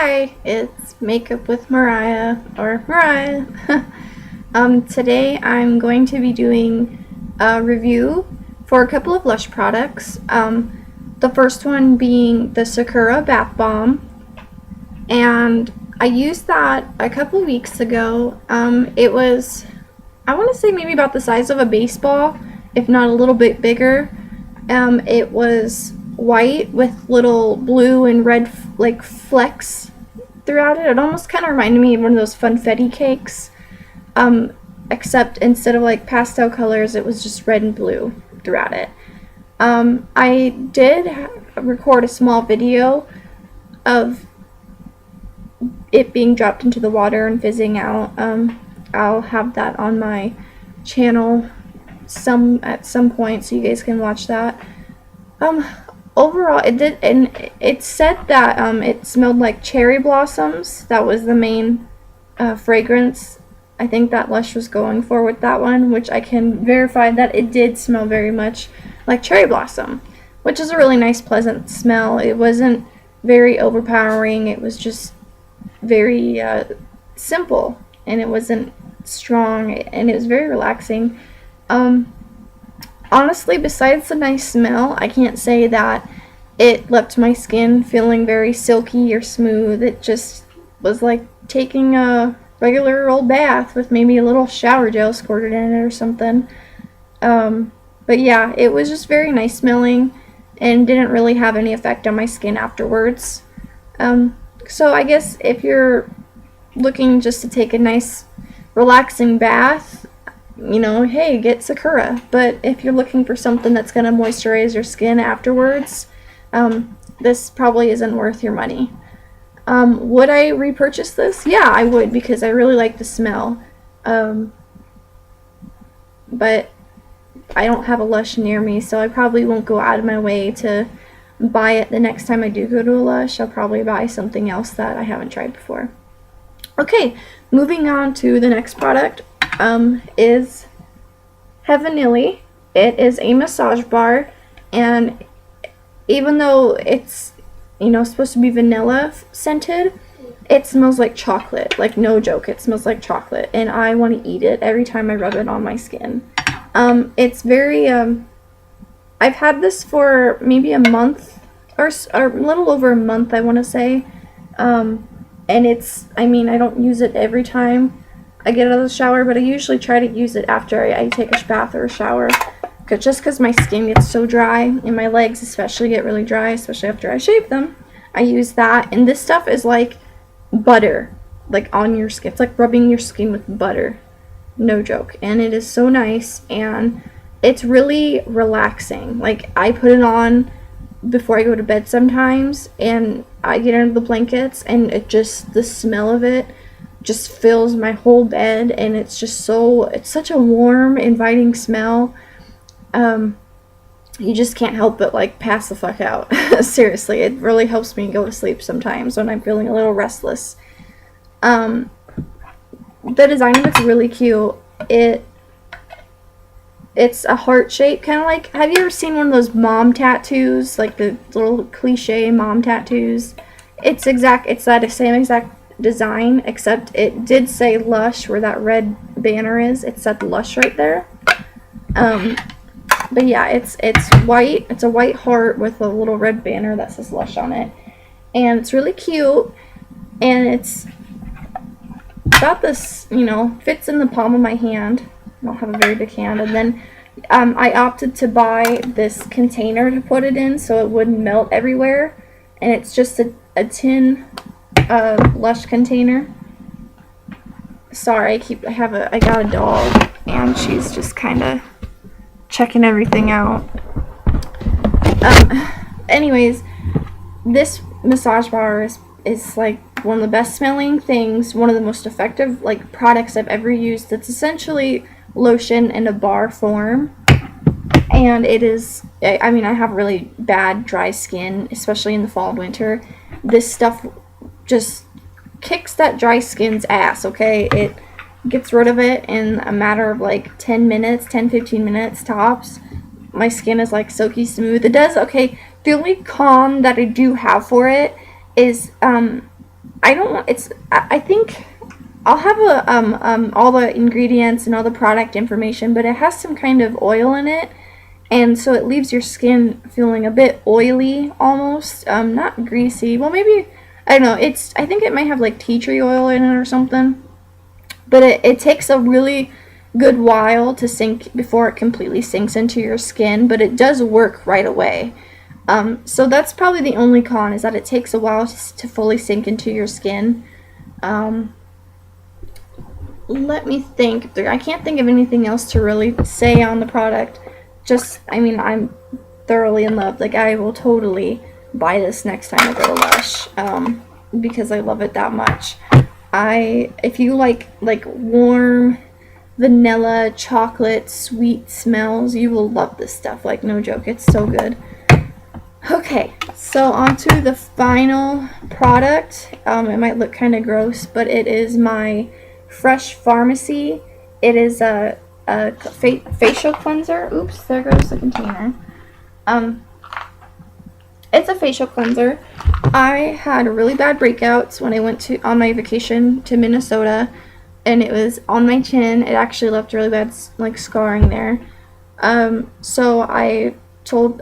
Hi, it's Makeup with Mariah, or Mariah. Today I'm going to be doing a review for a couple of Lush products. The first one being the Sakura Bath Bomb, and I used that a couple weeks ago. It was, I want to say maybe about the size of a baseball, if not a little bit bigger. It was white with little blue and red like flecks throughout it. It almost kind of reminded me of one of those funfetti cakes, except instead of like pastel colors, it was just red and blue throughout it. I did record a small video of it being dropped into the water and fizzing out. I'll have that on my channel at some point, so you guys can watch that. Overall, it did, and it said that it smelled like cherry blossoms. That was the main fragrance I think that Lush was going for with that one, which I can verify that it did smell very much like cherry blossom, which is a really nice, pleasant smell. It wasn't very overpowering. It was just very simple, and it wasn't strong, and it was very relaxing. Honestly, besides the nice smell, I can't say that it left my skin feeling very silky or smooth. It just was like taking a regular old bath with maybe a little shower gel squirted in it or something. But yeah, it was just very nice smelling and didn't really have any effect on my skin afterwards. So I guess if you're looking just to take a nice relaxing bath, hey, get Sakura. But if you're looking for something that's going to moisturize your skin afterwards, this probably isn't worth your money. Would I repurchase this? Yeah, I would, because I really like the smell. But I don't have a Lush near me, so I probably won't go out of my way to buy it the next time I do go to a Lush. I'll probably buy something else that I haven't tried before. Okay, moving on to the next product. Is Heavenly. It is a massage bar, and even though it's supposed to be vanilla scented, it smells like chocolate. Like, no joke, it smells like chocolate, and I want to eat it every time I rub it on my skin. It's very I've had this for maybe a month or a little over a month, I want to say. And I don't use it every time I get out of the shower, but I usually try to use it after I take a bath or a shower, just because my skin gets so dry, and my legs especially get really dry, especially after I shave them. I use that, and this stuff is like butter, like on your skin. It's like rubbing your skin with butter, no joke, and it is so nice, and it's really relaxing. Like, I put it on before I go to bed sometimes, and I get under the blankets, and the smell of it just fills my whole bed, and it's such a warm, inviting smell. You just can't help but like pass the fuck out. Seriously, it really helps me go to sleep sometimes when I'm feeling a little restless. The design of it's really cute. It's a heart shape, kind of like, have you ever seen one of those mom tattoos, like the little cliche mom tattoos? It's that same exact design, except it did say Lush where that red banner is. It said Lush right there. But yeah, it's white. It's a white heart with a little red banner that says Lush on it, and it's really cute, and it's got this, fits in the palm of my hand. I don't have a very big hand. And then I opted to buy this container to put it in so it wouldn't melt everywhere, and it's just a tin Lush container. Sorry, I got a dog, and she's just kind of checking everything out. Anyways, this massage bar is like one of the best smelling things, one of the most effective like products I've ever used. It's essentially lotion in a bar form, and it is, I have really bad dry skin, especially in the fall and winter. This stuff just kicks that dry skin's ass, okay? It gets rid of it in a matter of like 10 15 minutes tops. My skin is like silky smooth. It does, okay, the only con that I do have for it is I don't want, it's, I think I'll have all the ingredients and all the product information, but it has some kind of oil in it, and so it leaves your skin feeling a bit oily almost, not greasy. Well, maybe, I don't know, I think it might have like tea tree oil in it or something, but it takes a really good while to sink before it completely sinks into your skin, but it does work right away. So that's probably the only con, is that it takes a while to fully sink into your skin. Let me think. I can't think of anything else to really say on the product. Just, I mean, I'm thoroughly in love. Like, I will totally buy this next time I go to Lush, because I love it that much. If you like warm vanilla, chocolate, sweet smells, you will love this stuff. Like, no joke, it's so good. Okay, so on to the final product. It might look kind of gross, but it is my Fresh Pharmacy. It is a facial cleanser. Oops, there goes the container. It's a facial cleanser. I had really bad breakouts when I went on my vacation to Minnesota, and it was on my chin. It actually left really bad like scarring there. So I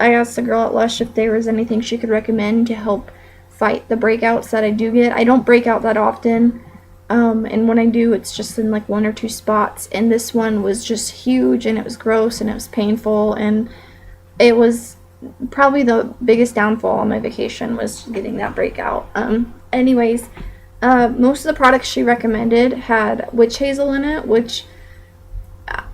asked the girl at Lush if there was anything she could recommend to help fight the breakouts that I do get. I don't break out that often, and when I do, it's just in like 1 or 2 spots, and this one was just huge, and it was gross, and it was painful, and it was probably the biggest downfall on my vacation, was getting that breakout. Anyways, most of the products she recommended had witch hazel in it, which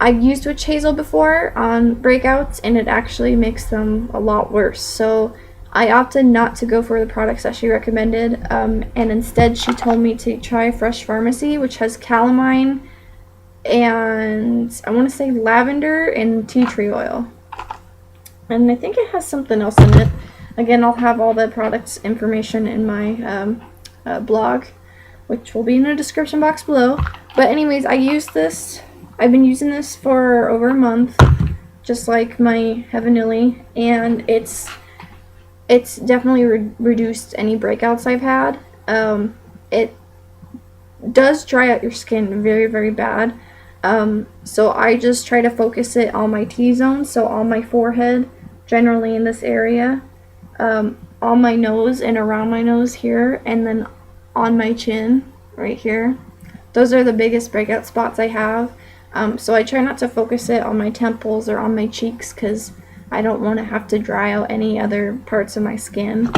I've used witch hazel before on breakouts, and it actually makes them a lot worse. So I opted not to go for the products that she recommended, and instead she told me to try Fresh Pharmacy, which has calamine and I want to say lavender and tea tree oil. And I think it has something else in it. Again, I'll have all the products information in my blog, which will be in the description box below. But anyways, I used this. I've been using this for over a month, just like my Heavenly, and it's definitely reduced any breakouts I've had. It does dry out your skin very, very bad. So I just try to focus it on my T-zone, so on my forehead, generally in this area, on my nose and around my nose here, and then on my chin right here. Those are the biggest breakout spots I have. So I try not to focus it on my temples or on my cheeks, because I don't want to have to dry out any other parts of my skin.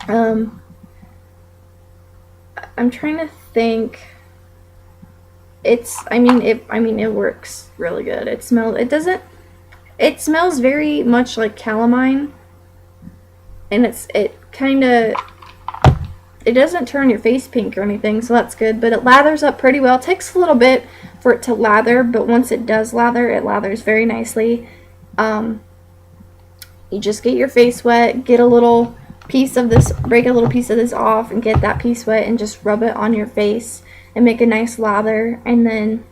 I'm trying to think. It works really good. It smells very much like calamine, and it doesn't turn your face pink or anything, so that's good, but it lathers up pretty well. It takes a little bit for it to lather, but once it does lather, it lathers very nicely. You just get your face wet, get a little piece of this, break a little piece of this off and get that piece wet, and just rub it on your face and make a nice lather, and then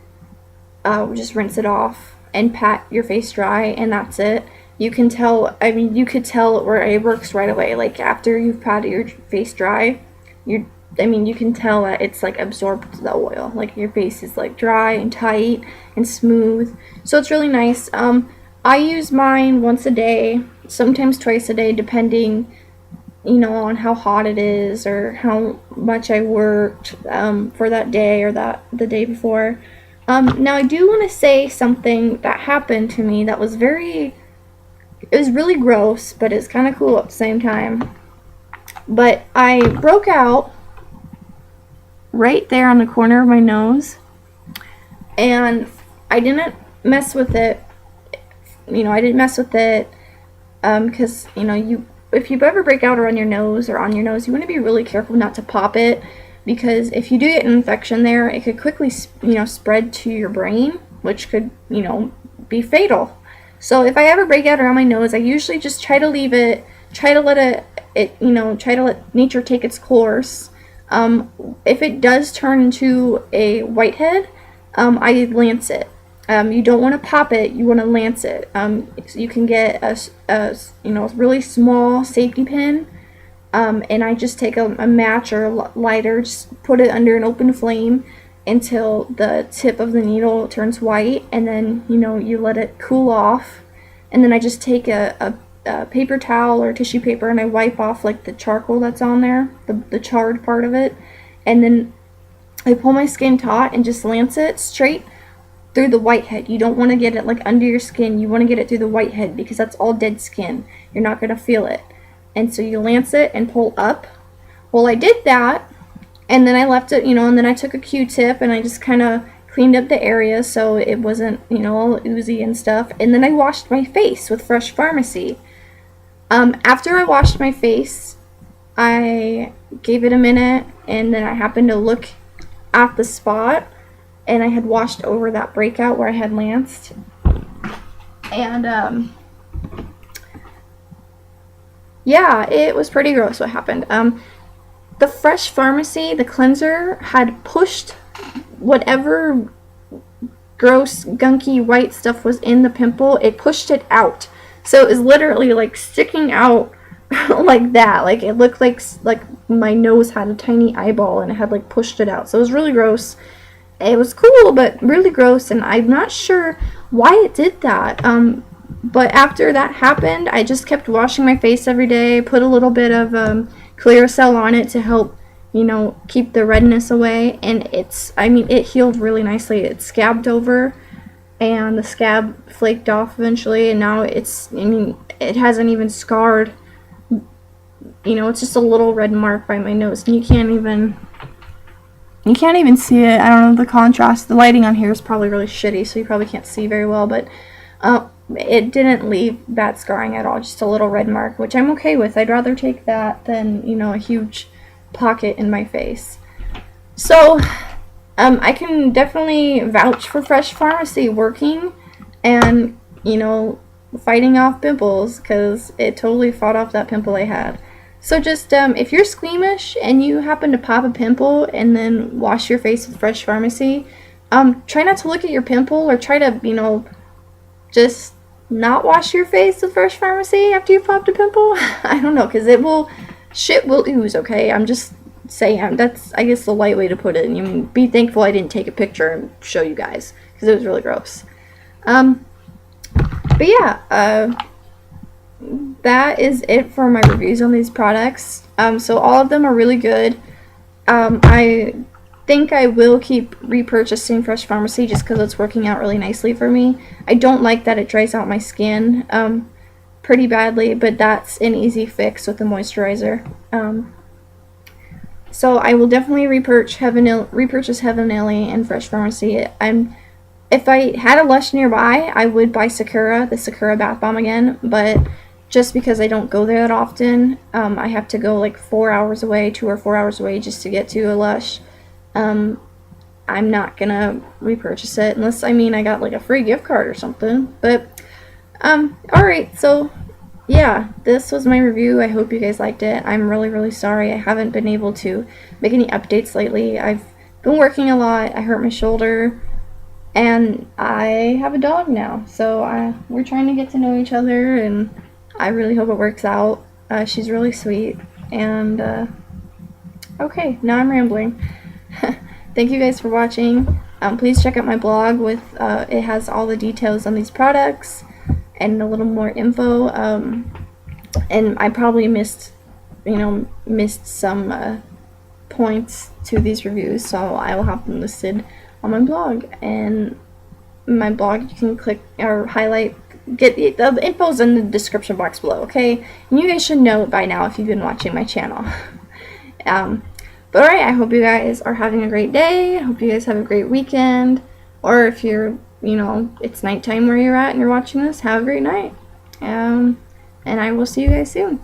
just rinse it off and pat your face dry, and that's it. You can tell, you could tell where it works right away. Like, after you've patted your face dry, you can tell that it's like absorbed the oil. Like, your face is like dry and tight and smooth. So it's really nice. I use mine once a day, sometimes twice a day, depending, on how hot it is or how much I worked for that day or the day before. Now I do want to say something that happened to me that was it was really gross, but it's kind of cool at the same time. But I broke out right there on the corner of my nose, and I didn't mess with it. Because, if you ever break out on your nose, you want to be really careful not to pop it, because if you do get an infection there, it could quickly, spread to your brain, which could, be fatal. So if I ever break out around my nose, I usually just try to leave it, try to let nature take its course. If it does turn into a whitehead, I lance it. You don't want to pop it, you want to lance it. So you can get a really small safety pin and I just take a match or a lighter, just put it under an open flame until the tip of the needle turns white, and then you let it cool off, and then I just take a paper towel or tissue paper and I wipe off like the charcoal that's on there, the charred part of it, and then I pull my skin taut and just lance it straight through the whitehead. You don't want to get it like under your skin, you want to get it through the whitehead because that's all dead skin. You're not going to feel it. And so you lance it and pull up. Well, I did that, and then I left it, and then I took a Q-tip and I just kind of cleaned up the area so it wasn't, all oozy and stuff. And then I washed my face with Fresh Pharmacy. After I washed my face, I gave it a minute, and then I happened to look at the spot, and I had washed over that breakout where I had lanced. And, yeah, it was pretty gross what happened. The Fresh Pharmacy, the cleanser, had pushed whatever gross, gunky, white stuff was in the pimple. It pushed it out. So it was literally like sticking out like that. Like it looked like my nose had a tiny eyeball and it had like pushed it out. So it was really gross. It was cool, but really gross, and I'm not sure why it did that. But after that happened, I just kept washing my face every day, put a little bit of Clearasil on it to help, keep the redness away, and it healed really nicely. It scabbed over, and the scab flaked off eventually, and now it hasn't even scarred. It's just a little red mark by my nose, and you can't even see it. I don't know, the contrast, the lighting on here is probably really shitty, so you probably can't see very well, but it didn't leave bad scarring at all, just a little red mark, which I'm okay with. I'd rather take that than, a huge pocket in my face. So, I can definitely vouch for Fresh Pharmacy working and, fighting off pimples, because it totally fought off that pimple I had. So just, if you're squeamish and you happen to pop a pimple and then wash your face with Fresh Pharmacy, try not to look at your pimple, or try to, just not wash your face with Fresh Pharmacy after you've popped a pimple. I don't know, because shit will ooze, okay? I'm just saying, that's, I guess, the light way to put it. And be thankful I didn't take a picture and show you guys, because it was really gross. But yeah, that is it for my reviews on these products. So all of them are really good. I think I will keep repurchasing Fresh Pharmacy just because it's working out really nicely for me. I don't like that it dries out my skin pretty badly, but that's an easy fix with the moisturizer. So I will definitely repurchase Heavenly and Fresh Pharmacy. If I had a Lush nearby, I would buy Sakura, the Sakura Bath Bomb again, but just because I don't go there that often, I have to go like 2 or 4 hours away just to get to a Lush. I'm not gonna repurchase it unless, I got like a free gift card or something. But, alright, so yeah, this was my review. I hope you guys liked it. I'm really, really sorry I haven't been able to make any updates lately. I've been working a lot. I hurt my shoulder, and I have a dog now, so we're trying to get to know each other, and I really hope it works out. She's really sweet, and okay, now I'm rambling. Thank you guys for watching. Please check out my blog with it has all the details on these products and a little more info. And I probably missed some points to these reviews, so I will have them listed on my blog. And my blog, you can click or highlight, get the info's in the description box below, okay? And you guys should know it by now if you've been watching my channel. But alright, I hope you guys are having a great day. I hope you guys have a great weekend. Or if you're, it's nighttime where you're at and you're watching this, have a great night. And I will see you guys soon.